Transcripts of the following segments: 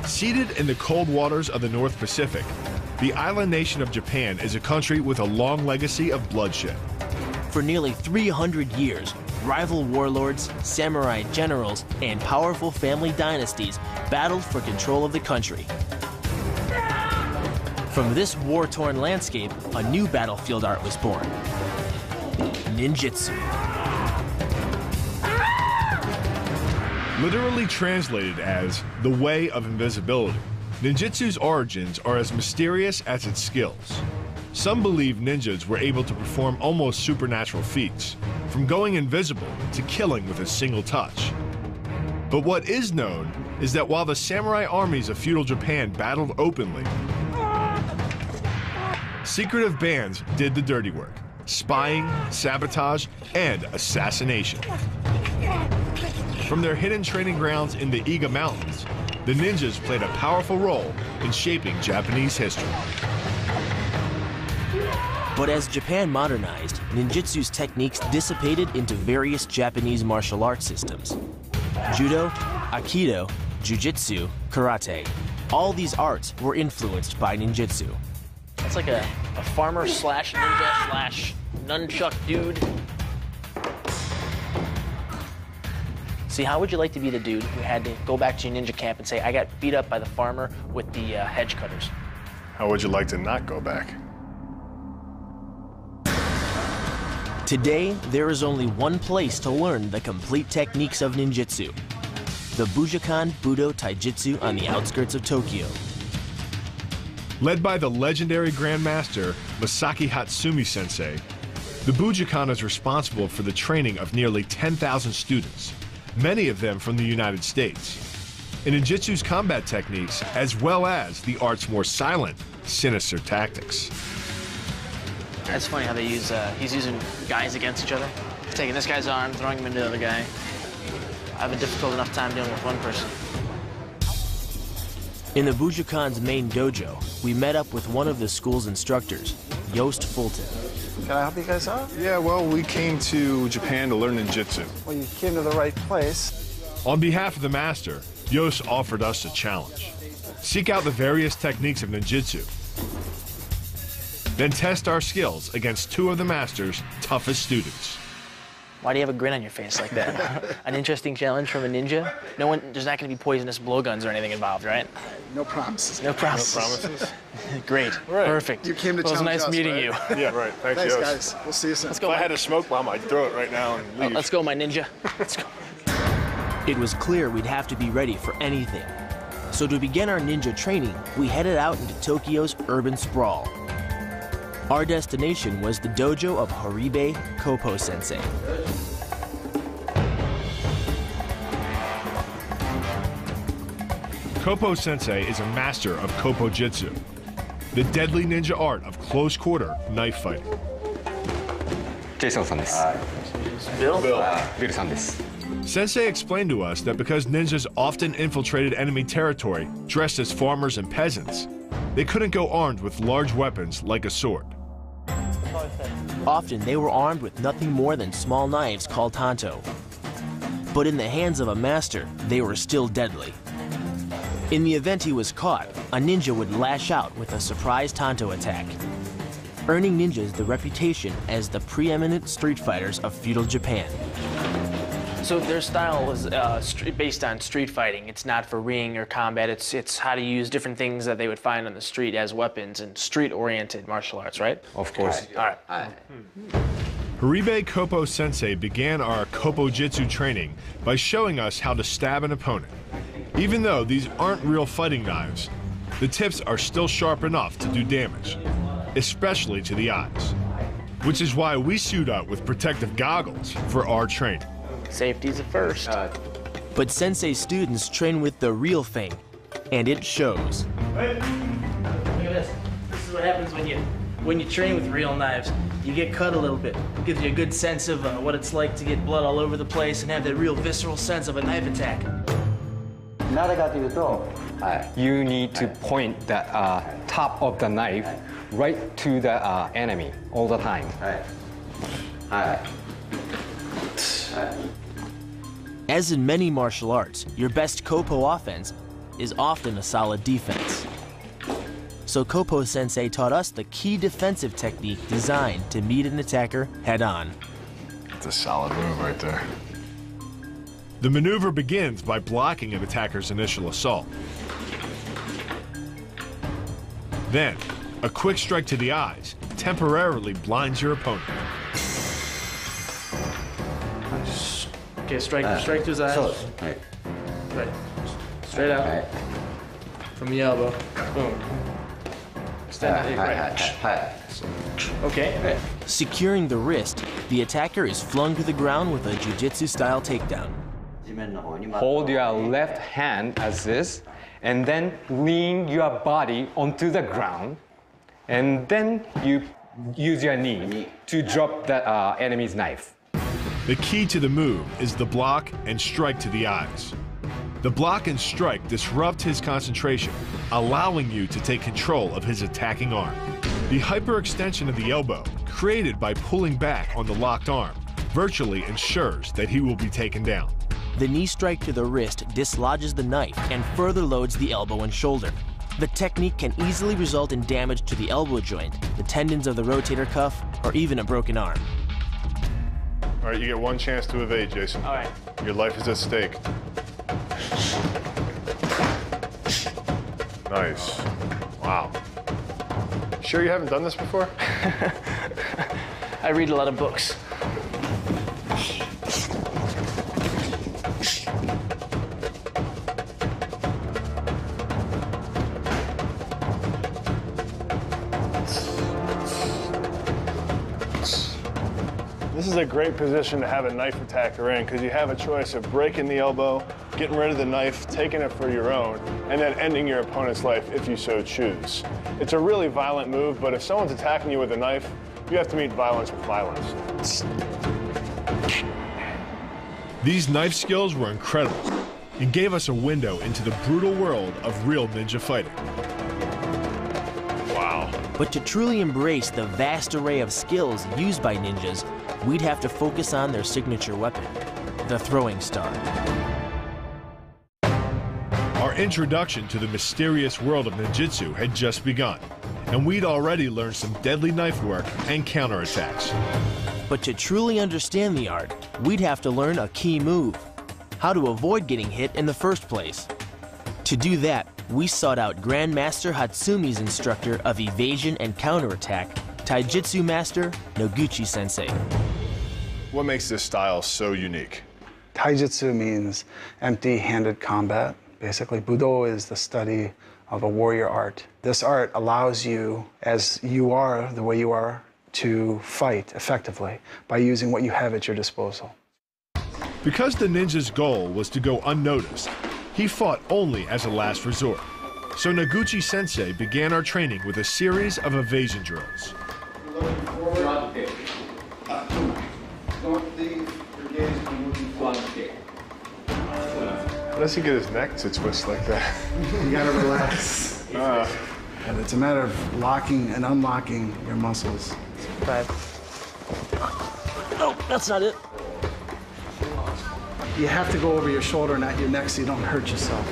Seated in the cold waters of the North Pacific, the island nation of Japan is a country with a long legacy of bloodshed. For nearly 300 years, rival warlords, samurai generals, and powerful family dynasties battled for control of the country. From this war-torn landscape, a new battlefield art was born: Ninjutsu. Literally translated as the way of invisibility, Ninjutsu's origins are as mysterious as its skills. Some believe ninjas were able to perform almost supernatural feats, from going invisible to killing with a single touch. But what is known is that while the samurai armies of feudal Japan battled openly, secretive bands did the dirty work: spying, sabotage, and assassination. From their hidden training grounds in the Iga Mountains, the ninjas played a powerful role in shaping Japanese history. But as Japan modernized, ninjutsu's techniques dissipated into various Japanese martial arts systems: judo, aikido, jujitsu, karate. All these arts were influenced by ninjutsu. It's like a farmer slash ninja slash nunchuck dude. See, how would you like to be the dude who had to go back to your ninja camp and say, I got beat up by the farmer with the hedge cutters? How would you like to not go back? Today, there is only one place to learn the complete techniques of ninjutsu: the Bujinkan Budo Taijutsu on the outskirts of Tokyo. Led by the legendary Grandmaster Masaki Hatsumi Sensei, the Bujinkan is responsible for the training of nearly 10,000 students, many of them from the United States, in ninjutsu's combat techniques as well as the art's more silent, sinister tactics. That's funny how they use, he's using guys against each other. Taking this guy's arm, throwing him into the other guy. I have a difficult enough time dealing with one person. In the Bujinkan's main dojo, we met up with one of the school's instructors, Yost Fulton. Can I help you guys out? Yeah, well, we came to Japan to learn ninjutsu. Well, you came to the right place. On behalf of the master, Yost offered us a challenge: seek out the various techniques of ninjutsu, then test our skills against two of the master's toughest students. Why do you have a grin on your face like that? An interesting challenge from a ninja? There's not going to be poisonous blowguns or anything involved, right? No promises. No promises. No promises? Great. Right. Perfect. You came to Well, it was challenge nice us, meeting right? you. Yeah, right. Thanks, Thanks, Yost. guys. We'll see you soon. Let's go. If I had a smoke bomb, I'd throw it right now and leave. Let's go, my ninja. Let's go. It was clear we'd have to be ready for anything. So to begin our ninja training, we headed out into Tokyo's urban sprawl. Our destination was the dojo of Horibe Kopo Sensei. Kopo Sensei is a master of Kopo Jitsu, the deadly ninja art of close-quarter knife fighting. Jason-san desu. Bill? Bill-san desu. Sensei explained to us that because ninjas often infiltrated enemy territory dressed as farmers and peasants, they couldn't go armed with large weapons like a sword. Often they were armed with nothing more than small knives called tanto. But in the hands of a master, they were still deadly. In the event he was caught, a ninja would lash out with a surprise tanto attack, earning ninjas the reputation as the preeminent street fighters of feudal Japan. So their style was based on street fighting. It's not for ring or combat. It's how to use different things that they would find on the street as weapons and street-oriented martial arts, right? Of course. All right. Horibe Kopo Sensei began our Kopo Jitsu training by showing us how to stab an opponent. Even though these aren't real fighting knives, the tips are still sharp enough to do damage, especially to the eyes, which is why we suit up with protective goggles for our training. Safety's a first. But Sensei students train with the real thing, and it shows. Look at this. This is what happens when you train with real knives. You get cut a little bit. It gives you a good sense of what it's like to get blood all over the place and have that real visceral sense of a knife attack. You need to point the top of the knife right to the enemy all the time. As in many martial arts, your best Kopo offense is often a solid defense. So Kopo-sensei taught us the key defensive technique designed to meet an attacker head-on. It's a solid move right there. The maneuver begins by blocking an attacker's initial assault. Then, a quick strike to the eyes temporarily blinds your opponent. Okay, strike to his eyes. Right. Right. Straight out. Right. From the elbow. Boom. Extend it. Right. Okay. Right. Securing the wrist, the attacker is flung to the ground with a jiu-jitsu-style takedown. Hold your left hand as this, and then lean your body onto the ground, and then you use your knee to drop that enemy's knife. The key to the move is the block and strike to the eyes. The block and strike disrupt his concentration, allowing you to take control of his attacking arm. The hyperextension of the elbow, created by pulling back on the locked arm, virtually ensures that he will be taken down. The knee strike to the wrist dislodges the knife and further loads the elbow and shoulder. The technique can easily result in damage to the elbow joint, the tendons of the rotator cuff, or even a broken arm. All right, you get one chance to evade, Jason. All right. Your life is at stake. Nice. Wow. Sure you haven't done this before? I read a lot of books. This is a great position to have a knife attacker in because you have a choice of breaking the elbow, getting rid of the knife, taking it for your own, and then ending your opponent's life if you so choose. It's a really violent move, but if someone's attacking you with a knife, you have to meet violence with violence. These knife skills were incredible and gave us a window into the brutal world of real ninja fighting. Wow. But to truly embrace the vast array of skills used by ninjas, we'd have to focus on their signature weapon, the throwing star. Our introduction to the mysterious world of ninjutsu had just begun, and we'd already learned some deadly knife work and counterattacks. But to truly understand the art, we'd have to learn a key move, how to avoid getting hit in the first place. To do that, we sought out Grandmaster Hatsumi's instructor of evasion and counterattack, Taijutsu Master Noguchi-sensei. What makes this style so unique? Taijutsu means empty-handed combat. Basically, Budo is the study of a warrior art. This art allows you, as you are, the way you are, to fight effectively by using what you have at your disposal. Because the ninja's goal was to go unnoticed, he fought only as a last resort. So Noguchi-sensei began our training with a series of evasion drills. How does he get his neck to twist like that? You gotta relax. And it's a matter of locking and unlocking your muscles. Right. Oh, that's not it. You have to go over your shoulder, not your neck, so you don't hurt yourself.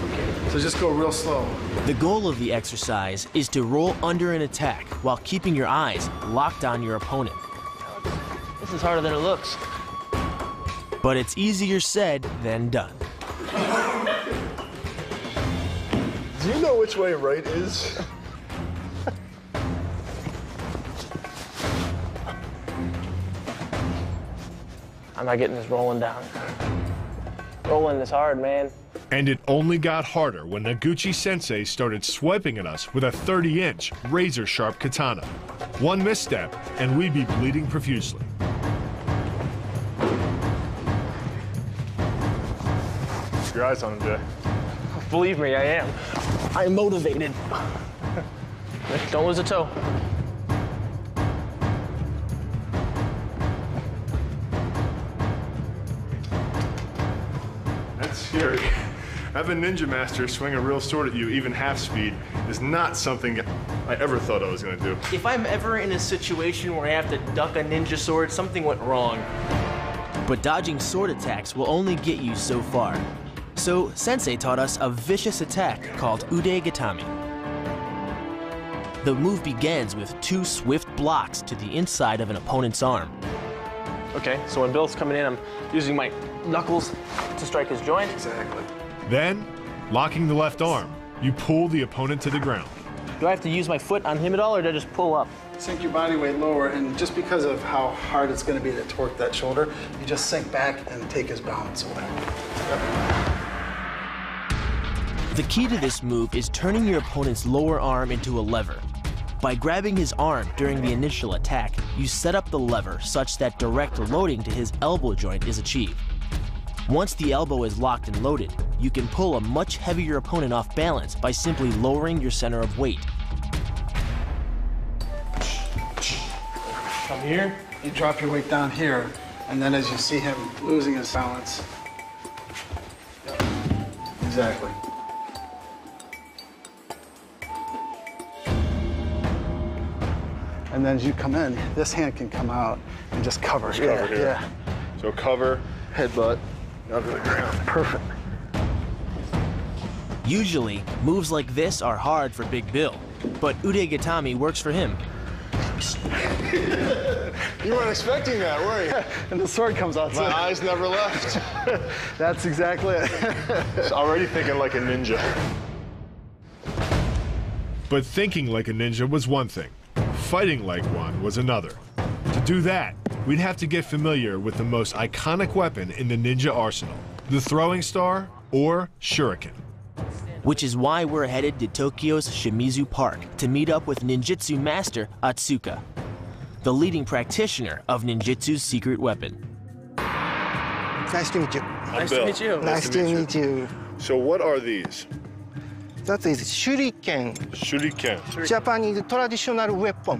So just go real slow. The goal of the exercise is to roll under an attack while keeping your eyes locked on your opponent. This is harder than it looks. But it's easier said than done. Do you know which way right is? I'm not getting this rolling down. Rolling is hard, man. And it only got harder when Noguchi-sensei started swiping at us with a 30-inch razor-sharp katana. One misstep, and we'd be bleeding profusely. Keep your eyes on him, Jay. Believe me, I am. I'm motivated. Don't lose a toe. That's scary. Having Ninja Master swing a real sword at you, even half speed, is not something I ever thought I was going to do. If I'm ever in a situation where I have to duck a ninja sword, something went wrong. But dodging sword attacks will only get you so far. So Sensei taught us a vicious attack called ude gatami. The move begins with 2 swift blocks to the inside of an opponent's arm. Okay, so when Bill's coming in, I'm using my knuckles to strike his joint. Exactly. Then, locking the left arm, you pull the opponent to the ground. Do I have to use my foot on him at all, or do I just pull up? Sink your body weight lower, and just because of how hard it's going to be to torque that shoulder, you just sink back and take his balance away. The key to this move is turning your opponent's lower arm into a lever. By grabbing his arm during the initial attack, you set up the lever such that direct loading to his elbow joint is achieved. Once the elbow is locked and loaded, you can pull a much heavier opponent off balance by simply lowering your center of weight. Come here. You drop your weight down here, and then as you see him losing his balance. Exactly. And then as you come in, this hand can come out and just cover. Cover here. Yeah. So cover, headbutt, down to the ground. Perfect. Usually, moves like this are hard for Big Bill, but ude gatami works for him. You weren't expecting that, were you? And the sword comes out. My eyes never left. That's exactly it. It's already thinking like a ninja. But thinking like a ninja was one thing. Fighting like one was another. To do that, we'd have to get familiar with the most iconic weapon in the ninja arsenal, the throwing star or shuriken. Which is why we're headed to Tokyo's Shimizu Park to meet up with ninjutsu master Atsuka, the leading practitioner of ninjutsu's secret weapon. Nice to meet you. Nice to meet you. Nice to meet you. So what are these? That is shuriken, Shuriken. Japanese traditional weapon.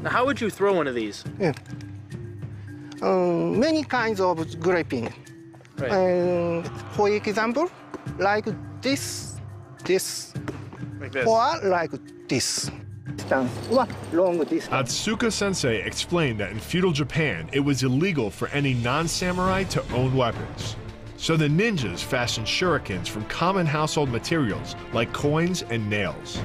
Now, how would you throw one of these? Yeah. Many kinds of gripping. Right. For example, like this, Like this. or like this. One long distance. Atsuka Sensei explained that in feudal Japan, it was illegal for any non-samurai to own weapons. So the ninjas fashioned shurikens from common household materials like coins and nails.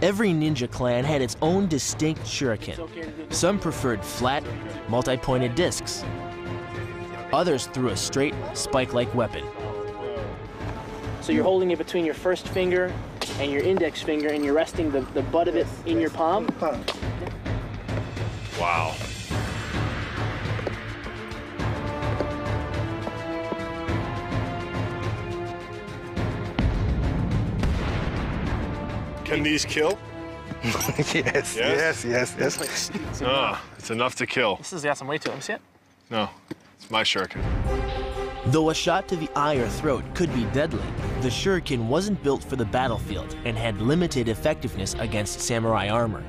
Every ninja clan had its own distinct shuriken. Some preferred flat, multi-pointed discs. Others threw a straight, spike-like weapon. So you're holding it between your first finger and your index finger, and you're resting the butt of it in your palm? Wow. Can these kill? Yes. It's enough to kill. This has got some weight to it. Let me see it. No, it's my shuriken. Though a shot to the eye or throat could be deadly, the shuriken wasn't built for the battlefield and had limited effectiveness against samurai armor.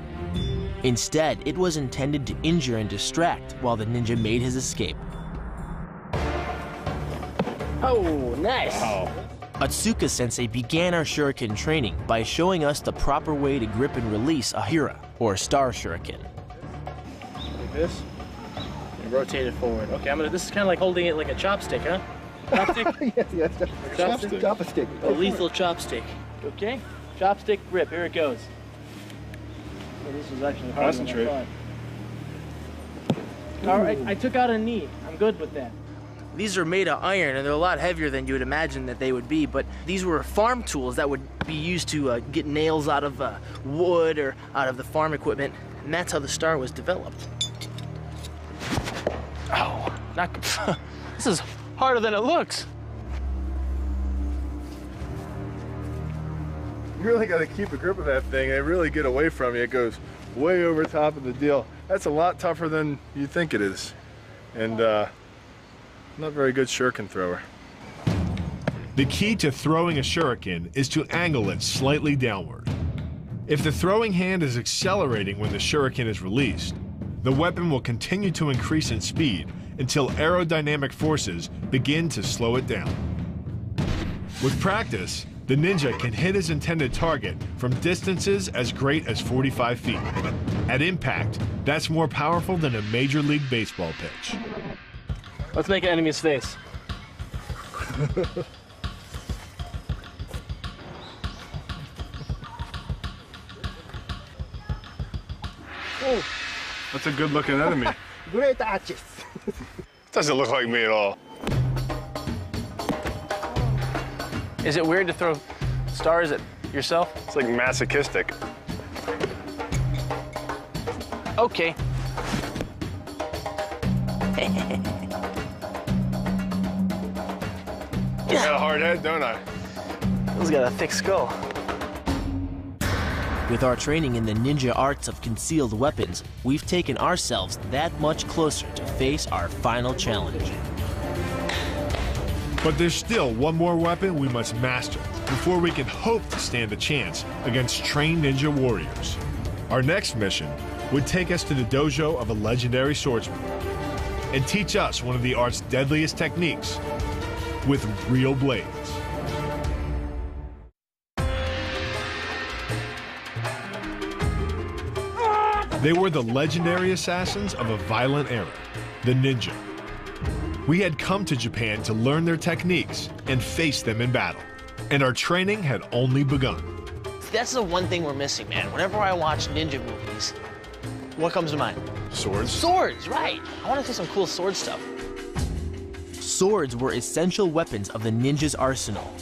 Instead, it was intended to injure and distract while the ninja made his escape. Oh, nice. Wow. Atsuka Sensei began our shuriken training by showing us the proper way to grip and release a hira, or star shuriken. Like this. And rotate it forward. Okay, this is kind of like holding it like a chopstick, huh? Chopstick? Yes. Chopstick. A lethal chopstick. Okay? Chopstick grip. Here it goes. Oh, this is actually hard. Concentrate. All right, I took out a knee. I'm good with that. These are made of iron, and they're a lot heavier than you would imagine that they would be, but these were farm tools that would be used to get nails out of wood or out of the farm equipment, and that's how the star was developed. Oh, not good. This is harder than it looks. You really got to keep a grip of that thing and really get away from you. It goes way over top of the deal. That's a lot tougher than you think it is. And not very good shuriken thrower. The key to throwing a shuriken is to angle it slightly downward. If the throwing hand is accelerating when the shuriken is released, the weapon will continue to increase in speed until aerodynamic forces begin to slow it down. With practice, the ninja can hit his intended target from distances as great as 45 feet. At impact, that's more powerful than a Major League Baseball pitch. Let's make an enemy's face. Oh, That's a good-looking enemy. great artist. Doesn't look like me at all. Is it weird to throw stars at yourself? It's like masochistic. Okay. I got a hard head, don't I? He's got a thick skull. With our training in the ninja arts of concealed weapons, we've taken ourselves that much closer to face our final challenge. But there's still one more weapon we must master before we can hope to stand a chance against trained ninja warriors. Our next mission would take us to the dojo of a legendary swordsman and teach us one of the art's deadliest techniques with real blades. They were the legendary assassins of a violent era, the ninja. We had come to Japan to learn their techniques and face them in battle, and our training had only begun. That's the one thing we're missing, man. Whenever I watch ninja movies, what comes to mind? Swords? Swords, right. I want to see some cool sword stuff. Swords were essential weapons of the ninja's arsenal.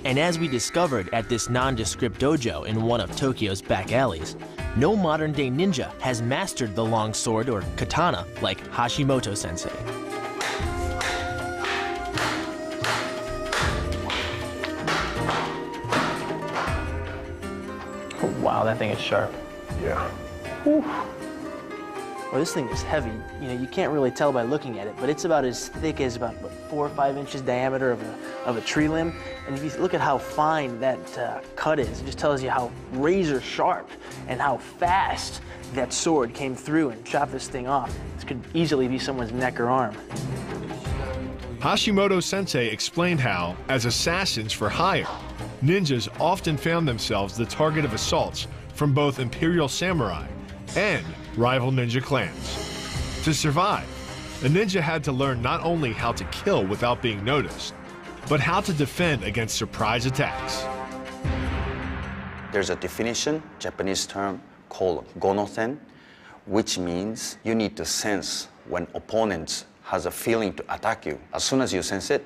And as we discovered at this nondescript dojo in one of Tokyo's back alleys, no modern-day ninja has mastered the long sword or katana like Hashimoto sensei. Oh, wow, that thing is sharp. Yeah. Whew. Well, this thing is heavy. You know, you can't really tell by looking at it, but it's about as thick as about what, 4 or 5 inches diameter of a tree limb. And if you look at how fine that cut is, it just tells you how razor sharp and how fast that sword came through and chopped this thing off. This could easily be someone's neck or arm. Hashimoto sensei explained how, as assassins for hire, ninjas often found themselves the target of assaults from both imperial samurai and rival ninja clans. To survive, a ninja had to learn not only how to kill without being noticed, but how to defend against surprise attacks. There's a definition, Japanese term called gonosen, which means you need to sense when opponent has a feeling to attack you. As soon as you sense it,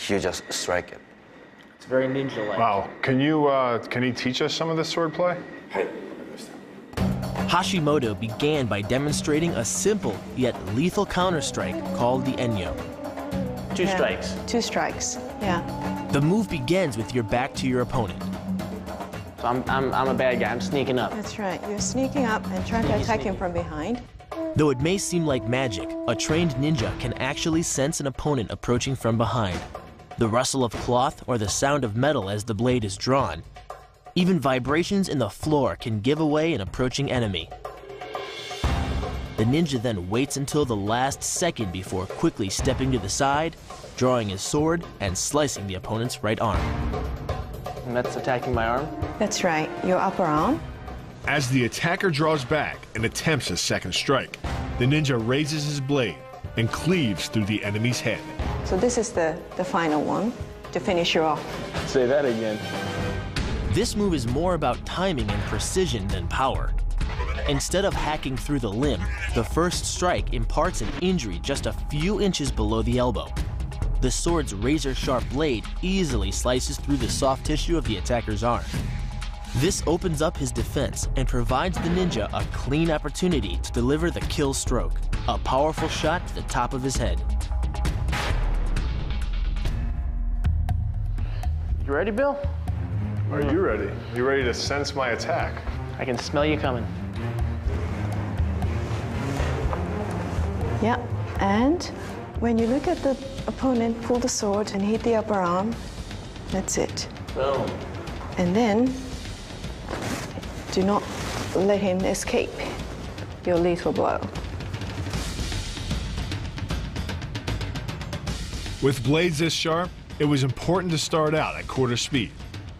you just strike it. It's very ninja-like. Wow. Can you teach us some of this sword play? Hashimoto began by demonstrating a simple yet lethal counterstrike called the enyo. Two strikes. 2 strikes, yeah. The move begins with your back to your opponent. So I'm a bad guy. I'm sneaking up. That's right. You're sneaking up and trying to attack him from behind. Though it may seem like magic, a trained ninja can actually sense an opponent approaching from behind. The rustle of cloth or the sound of metal as the blade is drawn. Even vibrations in the floor can give away an approaching enemy. The ninja then waits until the last second before quickly stepping to the side, drawing his sword, and slicing the opponent's right arm. And that's attacking my arm? That's right. Your upper arm. As the attacker draws back and attempts a second strike, the ninja raises his blade and cleaves through the enemy's head. So this is the final one to finish you off. Say that again. This move is more about timing and precision than power. Instead of hacking through the limb, the first strike imparts an injury just a few inches below the elbow. The sword's razor-sharp blade easily slices through the soft tissue of the attacker's arm. This opens up his defense and provides the ninja a clean opportunity to deliver the kill stroke, a powerful shot to the top of his head. You ready, Bill? Are you ready? You ready to sense my attack? I can smell you coming. Yeah. And when you look at the opponent pull the sword and hit the upper arm, that's it. Boom. And then do not let him escape your lethal blow. With blades this sharp, it was important to start out at quarter speed,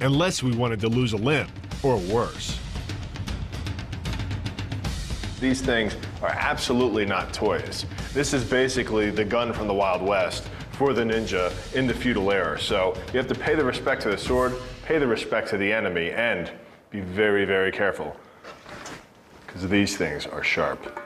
unless we wanted to lose a limb, or worse. These things are absolutely not toys. This is basically the gun from the Wild West for the ninja in the feudal era. So you have to pay the respect to the sword, pay the respect to the enemy, and be very, very careful. because these things are sharp.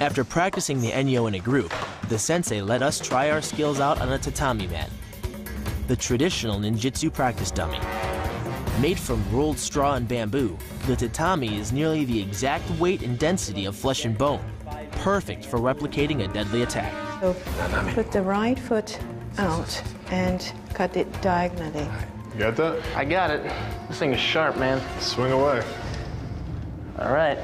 After practicing the enyo in a group, the sensei let us try our skills out on a tatami mat, the traditional ninjutsu practice dummy. Made from rolled straw and bamboo, the tatami is nearly the exact weight and density of flesh and bone, perfect for replicating a deadly attack. So put the right foot out and cut it diagonally. You got that? I got it. This thing is sharp, man. Swing away. All right.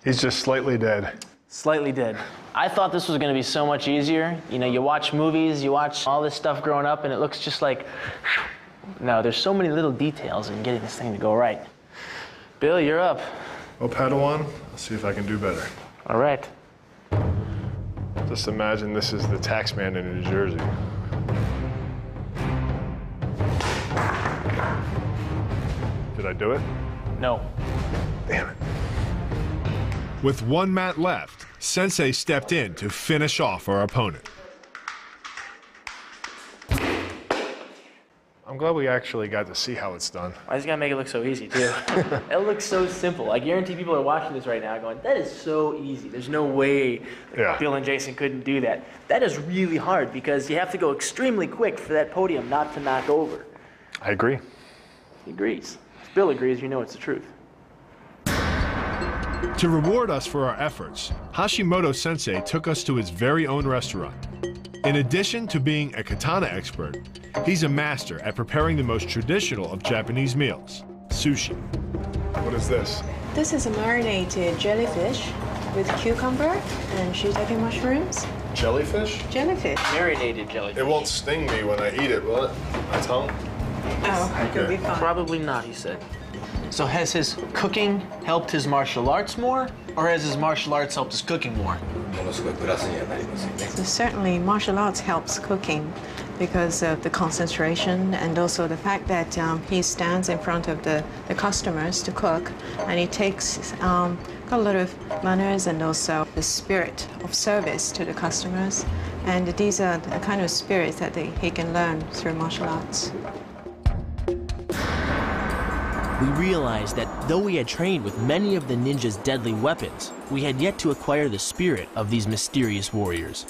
He's just slightly dead. Slightly dead. I thought this was gonna be so much easier. You know, you watch movies, you watch all this stuff growing up, and it looks just like, no, there's so many little details in getting this thing to go right. Bill, you're up. Well, Padawan, I'll see if I can do better. All right. Just imagine this is the tax man in New Jersey. Did I do it? No. Damn it. With one mat left, Sensei stepped in to finish off our opponent. I'm glad we actually got to see how it's done. I just gotta make it look so easy, too. It looks so simple. I guarantee people are watching this right now going, that is so easy. There's no way Bill and Jason couldn't do that. That is really hard because you have to go extremely quick for that podium not to knock over. I agree. He agrees. If Bill agrees, you know it's the truth. To reward us for our efforts, Hashimoto Sensei took us to his very own restaurant. In addition to being a katana expert, he's a master at preparing the most traditional of Japanese meals, sushi. What is this? This is a marinated jellyfish with cucumber and shiitake mushrooms. Jellyfish? Jellyfish. Marinated jellyfish. It won't sting me when I eat it, will it? My tongue? Oh, it could be fine. Probably not, he said. So has his cooking helped his martial arts more, or has his martial arts helped his cooking more? So certainly martial arts helps cooking because of the concentration and also the fact that he stands in front of the customers to cook, and he takes got a lot of manners and also the spirit of service to the customers, and these are the kind of spirits that he can learn through martial arts. We realized that though we had trained with many of the ninjas' deadly weapons, we had yet to acquire the spirit of these mysterious warriors.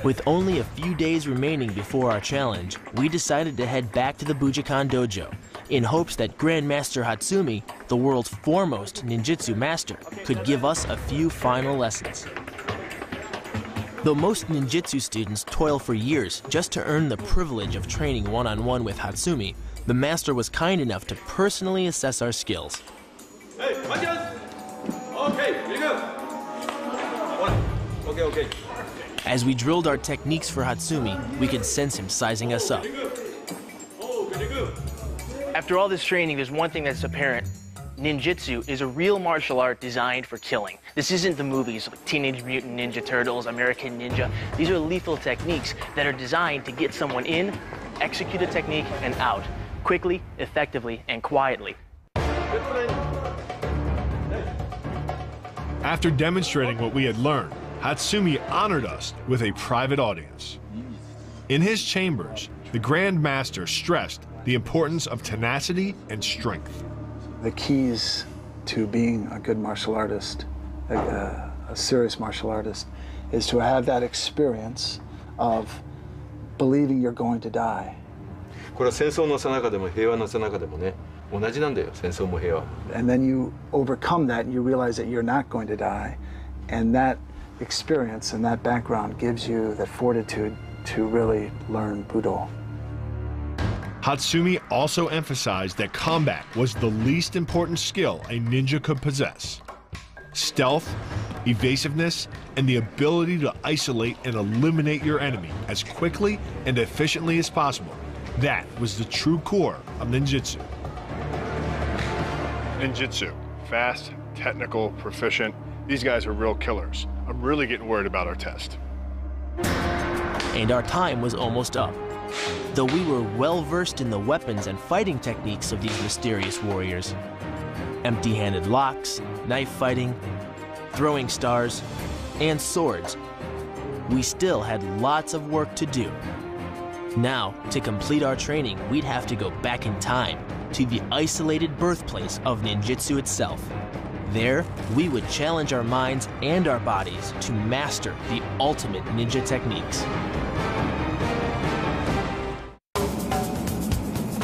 With only a few days remaining before our challenge, we decided to head back to the Bujinkan dojo in hopes that Grandmaster Hatsumi, the world's foremost ninjutsu master, could give us a few final lessons. Though most ninjutsu students toil for years just to earn the privilege of training one-on-one with Hatsumi, the master was kind enough to personally assess our skills. Hey, okay, here you go. Okay. As we drilled our techniques for Hatsumi, we could sense him sizing us up. After all this training, there's one thing that's apparent. Ninjutsu is a real martial art designed for killing. This isn't the movies like Teenage Mutant Ninja Turtles, American Ninja. These are lethal techniques that are designed to get someone in, execute a technique, and out. Quickly, effectively, and quietly. After demonstrating what we had learned, Hatsumi honored us with a private audience. In his chambers, the Grand Master stressed the importance of tenacity and strength. The keys to being a good martial artist, a serious martial artist, is to have that experience of believing you're going to die. これは戦争の最中でも平和の最中でもね、同じなんだよ、戦争も平和。And then you overcome that and you realize that you're not going to die. And that experience and that background gives you the fortitude to really learn Budo. Hatsumi also emphasized that combat was the least important skill a ninja could possess. Stealth, evasiveness, and the ability to isolate and eliminate your enemy as quickly and efficiently as possible. That was the true core of ninjutsu. Ninjutsu. Fast, technical, proficient. These guys are real killers. I'm really getting worried about our test. and our time was almost up. Though we were well versed in the weapons and fighting techniques of these mysterious warriors, empty-handed locks, knife fighting, throwing stars, and swords, we still had lots of work to do. Now, to complete our training, we'd have to go back in time to the isolated birthplace of ninjutsu itself. There, we would challenge our minds and our bodies to master the ultimate ninja techniques.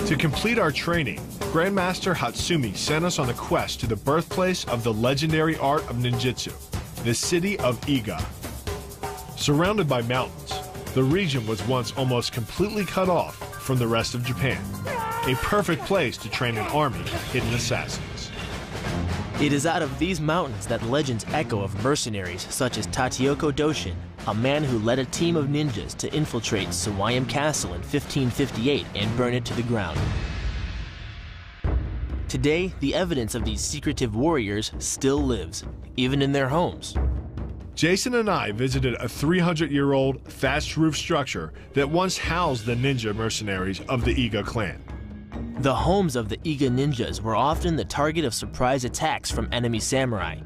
To complete our training, Grandmaster Hatsumi sent us on a quest to the birthplace of the legendary art of ninjutsu, the city of Iga. Surrounded by mountains, the region was once almost completely cut off from the rest of Japan, a perfect place to train an army of hidden assassins. It is out of these mountains that legends echo of mercenaries such as Tachioko Doshin, a man who led a team of ninjas to infiltrate Sawayam Castle in 1558 and burn it to the ground. Today, the evidence of these secretive warriors still lives, even in their homes. Jason and I visited a 300-year-old thatched roof structure that once housed the ninja mercenaries of the Iga clan. The homes of the Iga ninjas were often the target of surprise attacks from enemy samurai.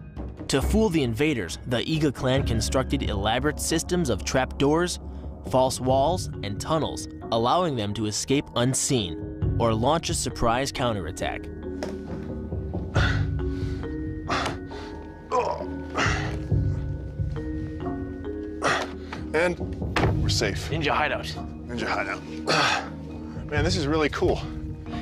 To fool the invaders, the Iga clan constructed elaborate systems of trapdoors, false walls, and tunnels, allowing them to escape unseen or launch a surprise counterattack. And we're safe. Ninja hideout. Ninja hideout. Man, this is really cool.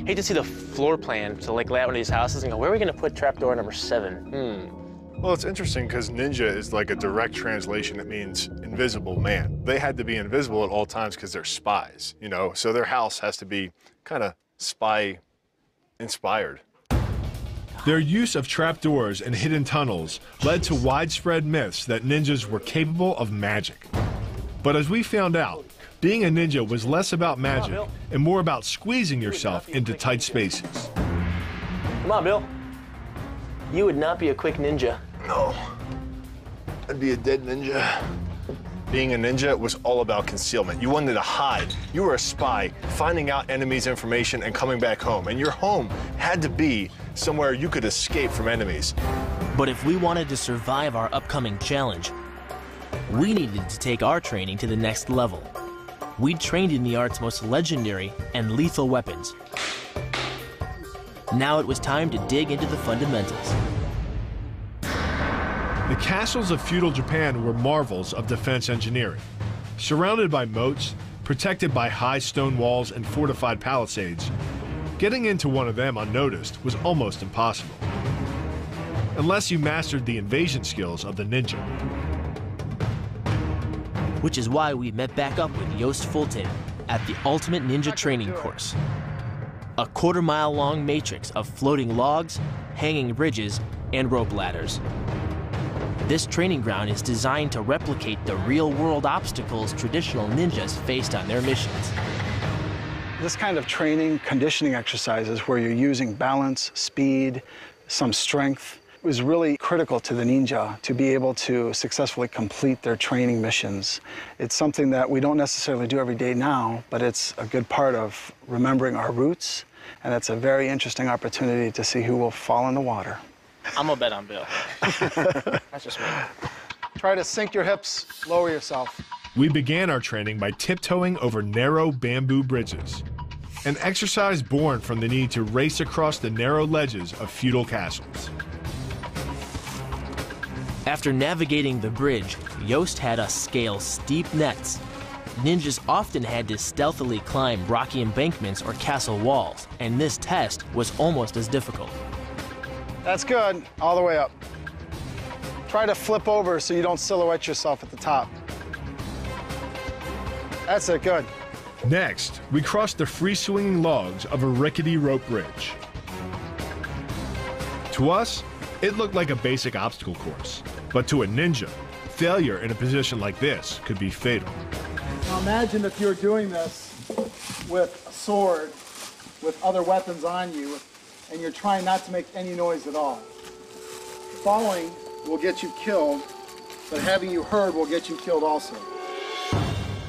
Hate to see the floor plan to like lay out one of these houses and go, where are we gonna put trapdoor number 7? Well, it's interesting because ninja is like a direct translation that means invisible man. They had to be invisible at all times because they're spies, you know? So their house has to be kind of spy-inspired. Their use of trapdoors and hidden tunnels led to widespread myths that ninjas were capable of magic. But as we found out, being a ninja was less about magic and more about squeezing yourself into tight spaces. Come on, Bill. You would not be a quick ninja. No, I'd be a dead ninja. Being a ninja was all about concealment. You wanted to hide. You were a spy, finding out enemies' information and coming back home. And your home had to be somewhere you could escape from enemies. But if we wanted to survive our upcoming challenge, we needed to take our training to the next level. We trained in the art's most legendary and lethal weapons. Now it was time to dig into the fundamentals. The castles of feudal Japan were marvels of defense engineering. Surrounded by moats, protected by high stone walls and fortified palisades, getting into one of them unnoticed was almost impossible, unless you mastered the invasion skills of the ninja. Which is why we met back up with Joost Fulton at the Ultimate Ninja Training Course. A quarter-mile-long matrix of floating logs, hanging bridges, and rope ladders. This training ground is designed to replicate the real-world obstacles traditional ninjas faced on their missions. This kind of training, conditioning exercises where you're using balance, speed, some strength, was really critical to the ninja to be able to successfully complete their training missions. It's something that we don't necessarily do every day now, but it's a good part of remembering our roots, and it's a very interesting opportunity to see who will fall in the water. I'm gonna bet on Bill. That's just me. Try to sink your hips, lower yourself. We began our training by tiptoeing over narrow bamboo bridges, an exercise born from the need to race across the narrow ledges of feudal castles. After navigating the bridge, Joost had us scale steep nets. Ninjas often had to stealthily climb rocky embankments or castle walls, and this test was almost as difficult. That's good, all the way up. Try to flip over so you don't silhouette yourself at the top. That's it, good. Next, we crossed the free-swinging logs of a rickety rope bridge. To us, it looked like a basic obstacle course, but to a ninja, failure in a position like this could be fatal. Now imagine if you're doing this with a sword, with other weapons on you, and you're trying not to make any noise at all. Falling will get you killed, but having you hurt will get you killed also.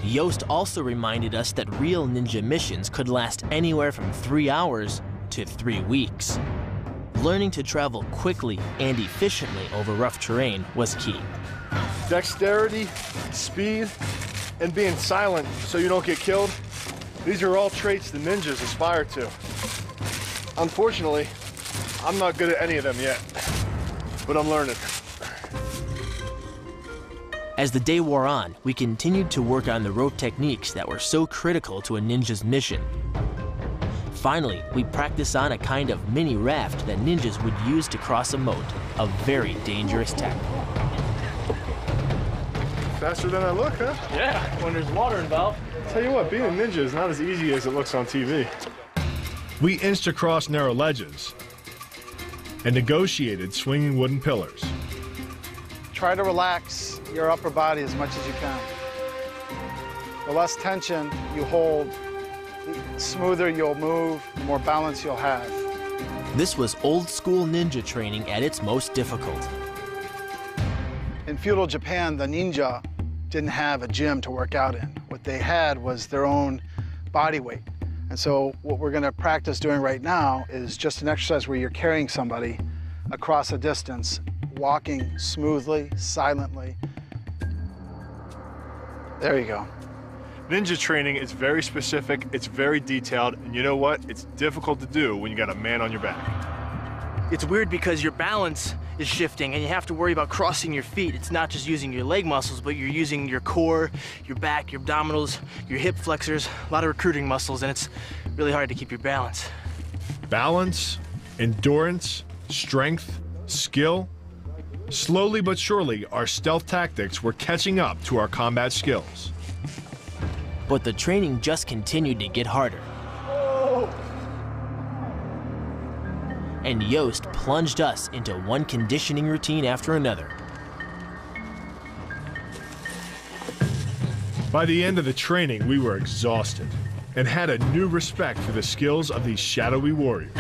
Yost also reminded us that real ninja missions could last anywhere from 3 hours to 3 weeks. Learning to travel quickly and efficiently over rough terrain was key. Dexterity, speed, and being silent so you don't get killed. These are all traits the ninjas aspire to. Unfortunately, I'm not good at any of them yet, but I'm learning. As the day wore on, we continued to work on the rope techniques that were so critical to a ninja's mission. Finally, we practiced on a kind of mini raft that ninjas would use to cross a moat, a very dangerous tactic. Faster than I look, huh? Yeah, when there's water involved. Tell you what, being a ninja is not as easy as it looks on TV. We inched across narrow ledges and negotiated swinging wooden pillars. Try to relax your upper body as much as you can. The less tension you hold, the smoother you'll move, the more balance you'll have. This was old school ninja training at its most difficult. In feudal Japan, the ninja didn't have a gym to work out in. What they had was their own body weight. And so what we're gonna practice doing right now is just an exercise where you're carrying somebody across a distance, walking smoothly, silently. There you go. Ninja training is very specific, it's very detailed, and you know what? It's difficult to do when you got a man on your back. It's weird because your balance is shifting and you have to worry about crossing your feet. It's not just using your leg muscles, but you're using your core, your back, your abdominals, your hip flexors, a lot of recruiting muscles, and it's really hard to keep your balance. Balance, endurance, strength, skill. Slowly but surely, our stealth tactics were catching up to our combat skills. But the training just continued to get harder. And Yost plunged us into one conditioning routine after another. By the end of the training, we were exhausted and had a new respect for the skills of these shadowy warriors.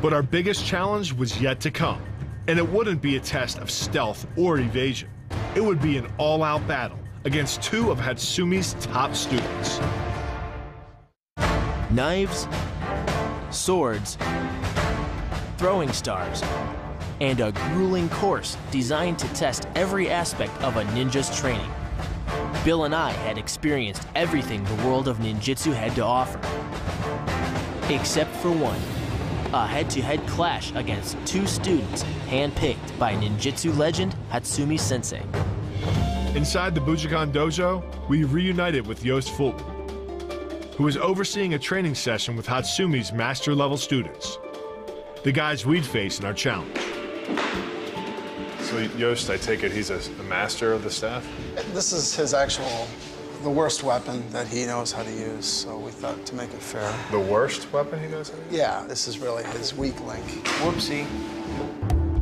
But our biggest challenge was yet to come, and it wouldn't be a test of stealth or evasion. It would be an all-out battle against two of Hatsumi's top students. Knives, swords, throwing stars, and a grueling course designed to test every aspect of a ninja's training. Bill and I had experienced everything the world of ninjutsu had to offer. Except for one, a head-to-head clash against two students handpicked by ninjutsu legend Hatsumi Sensei. Inside the Bujinkan dojo, we reunited with Yost Fulton, who was overseeing a training session with Hatsumi's master-level students, the guys we'd face in our challenge. So Yost, I take it he's a master of the staff? This is his the worst weapon that he knows how to use, so we thought to make it fair. The worst weapon he knows how to use? Yeah, this is really his weak link. Whoopsie.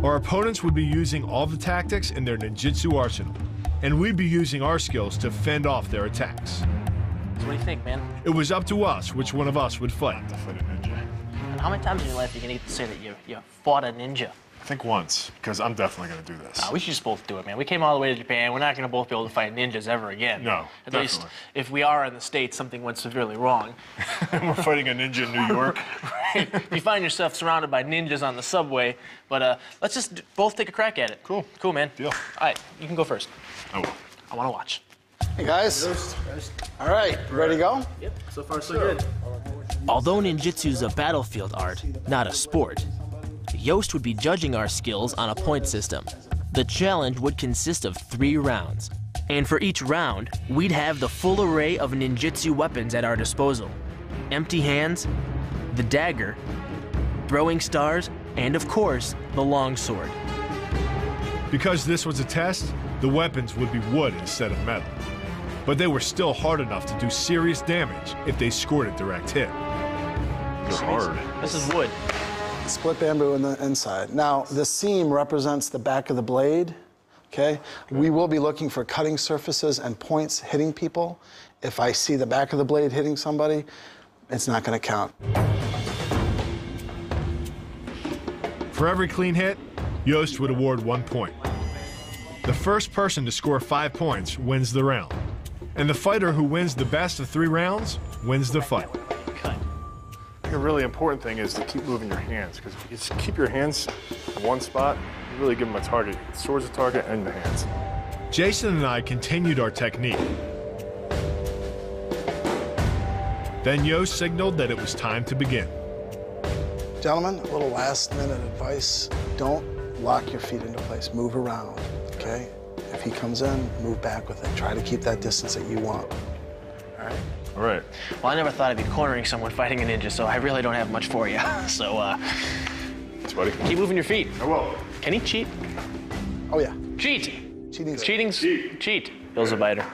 Our opponents would be using all the tactics in their ninjutsu arsenal, and we'd be using our skills to fend off their attacks. So what do you think, man? It was up to us which one of us would fight. To fight a ninja. And how many times in your life are you gonna get to say that you fought a ninja? I think once, because I'm definitely gonna do this. We should just both do it, man. We came all the way to Japan. We're not gonna both be able to fight ninjas ever again. No, At least if we are in the States, something went severely wrong. We're fighting a ninja in New York. Right. You find yourself surrounded by ninjas on the subway, but let's just both take a crack at it. Cool. Cool, man. Deal. All right, you can go first. I will. I wanna watch. Hey, guys. All right, ready to go? Yep, so far so good. Although ninjutsu's a battlefield art, not a sport, Yost would be judging our skills on a point system. The challenge would consist of 3 rounds. And for each round, we'd have the full array of ninjutsu weapons at our disposal. Empty hands, the dagger, throwing stars, and of course, the longsword. Because this was a test, the weapons would be wood instead of metal. But they were still hard enough to do serious damage if they scored a direct hit. They're hard. This is wood. Split bamboo on the inside. Now, the seam represents the back of the blade, okay? We will be looking for cutting surfaces and points hitting people. If I see the back of the blade hitting somebody, it's not gonna count. For every clean hit, Yost would award 1 point. The first person to score 5 points wins the round. And the fighter who wins the best of 3 rounds wins the fight. A really important thing is to keep moving your hands, because if you just keep your hands in one spot, you really give them a target. The sword's a target and the hands. Jason and I continued our technique. Then Yo signaled that it was time to begin. Gentlemen, a little last-minute advice. Don't lock your feet into place. Move around, okay? If he comes in, move back with it. Try to keep that distance that you want. All right? All right. Well, I never thought I'd be cornering someone fighting a ninja, so I really don't have much for you. So, Thanks, buddy. keep moving your feet. I will. Can he cheat? Oh, yeah. Cheat. Cheating's Cheat. Bill's a biter.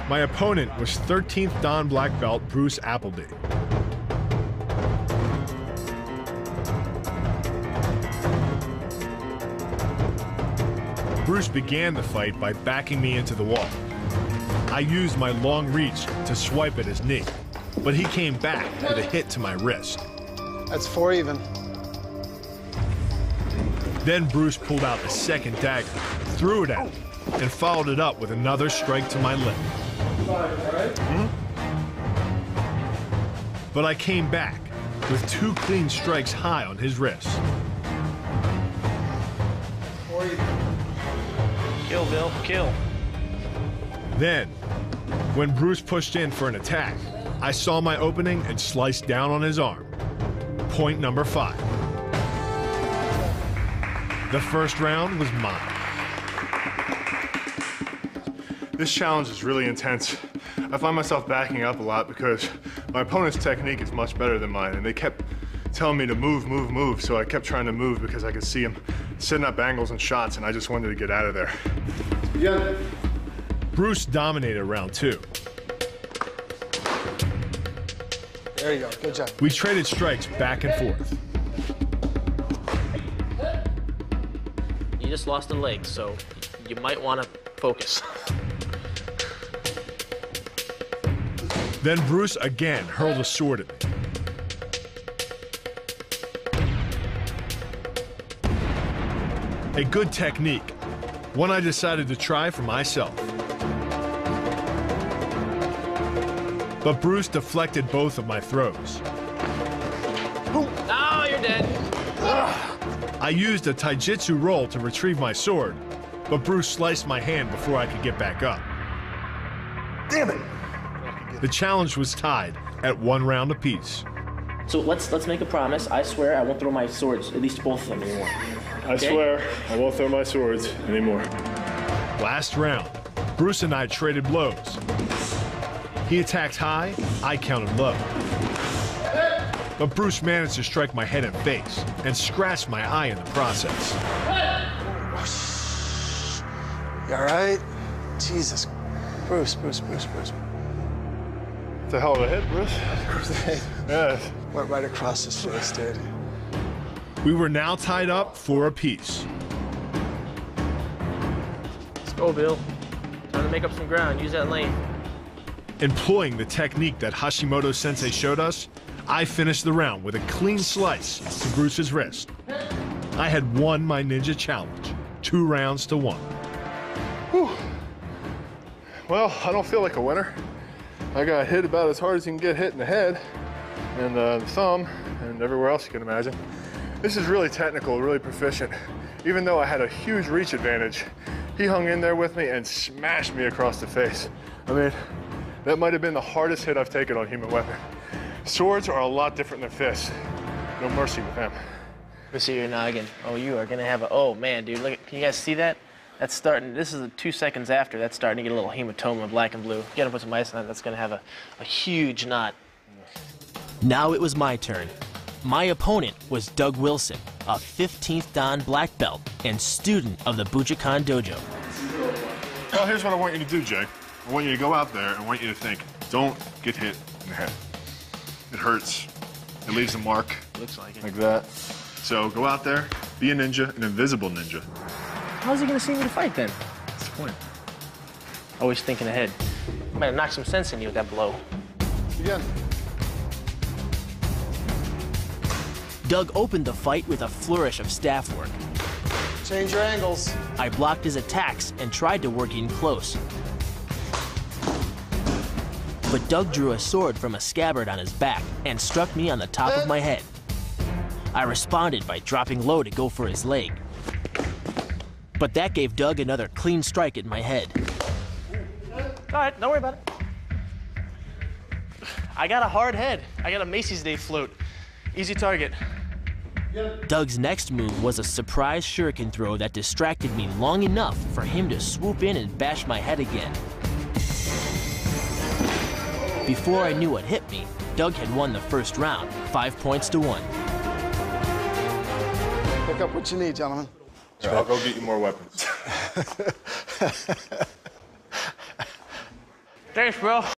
My opponent was 13th Dan black belt Bruce Appleby. Bruce began the fight by backing me into the wall. I used my long reach to swipe at his knee, but he came back with a hit to my wrist. That's 4 even. Then Bruce pulled out a second dagger, threw it at me, and followed it up with another strike to my lip. But I came back with 2 clean strikes high on his wrist. Kill, Bill, kill. Then, when Bruce pushed in for an attack, I saw my opening and sliced down on his arm. Point number 5. The first round was mine. This challenge is really intense. I find myself backing up a lot because my opponent's technique is much better than mine, and they kept telling me to move, move, move, so I kept trying to move because I could see him setting up angles and shots, and I just wanted to get out of there. Yeah. Bruce dominated round 2. There you go. Good job. We traded strikes back and forth. You just lost a leg, so you might want to focus. Then Bruce again hurled a sword at me. A good technique, one I decided to try for myself. But Bruce deflected both of my throws. Oh, you're dead. I used a taijutsu roll to retrieve my sword, but Bruce sliced my hand before I could get back up. Damn it! The challenge was tied at 1 round apiece. So let's make a promise. I swear I won't throw my swords, at least both of them anymore. I swear I won't throw my swords anymore. Last round, Bruce and I traded blows. He attacked high, I counted low. But Bruce managed to strike my head and face and scratched my eye in the process. You all right? Jesus. Bruce. It's a hell of a hit, Bruce. Yeah. Went right across his face, dude. We were now tied up 4 apiece. Let's go, Bill. Time to make up some ground. Use that lane. Employing the technique that Hashimoto Sensei showed us, I finished the round with a clean slice to Bruce's wrist. I had won my ninja challenge, 2 rounds to 1. Whew. Well, I don't feel like a winner. I got hit about as hard as you can get hit in the head, and the thumb, and everywhere else you can imagine. This is really technical, really proficient. Even though I had a huge reach advantage, he hung in there with me and smashed me across the face. I mean, that might have been the hardest hit I've taken on human weapon. Swords are a lot different than fists. No mercy with them. Let me see your noggin. Oh, you are gonna have a, oh man, dude, look, can you guys see that? That's starting, this is 2 seconds after, that's starting to get a little hematoma, black and blue. You gotta put some ice on it, that's gonna have a huge knot. Now it was my turn. My opponent was Doug Wilson, a 15th Dan black belt and student of the Bujinkan dojo. Well, here's what I want you to do, Jay. I want you to go out there and I want you to think, don't get hit in the head. It hurts. It leaves a mark. Looks like it. Like that. So go out there, be a ninja, an invisible ninja. How's he gonna see me to fight then? That's the point. Always thinking ahead. Might have knocked some sense in you with that blow. Again. Doug opened the fight with a flourish of staff work. Change your angles. I blocked his attacks and tried to work in close. But Doug drew a sword from a scabbard on his back and struck me on the top of my head. I responded by dropping low to go for his leg. But that gave Doug another clean strike at my head. All right, don't worry about it. I got a hard head. I got a Macy's Day float. Easy target. Doug's next move was a surprise shuriken throw that distracted me long enough for him to swoop in and bash my head again. Before I knew what hit me, Doug had won the first round, 5 points to 1. Pick up what you need, gentlemen. Here, I'll go get you more weapons. Thanks, bro.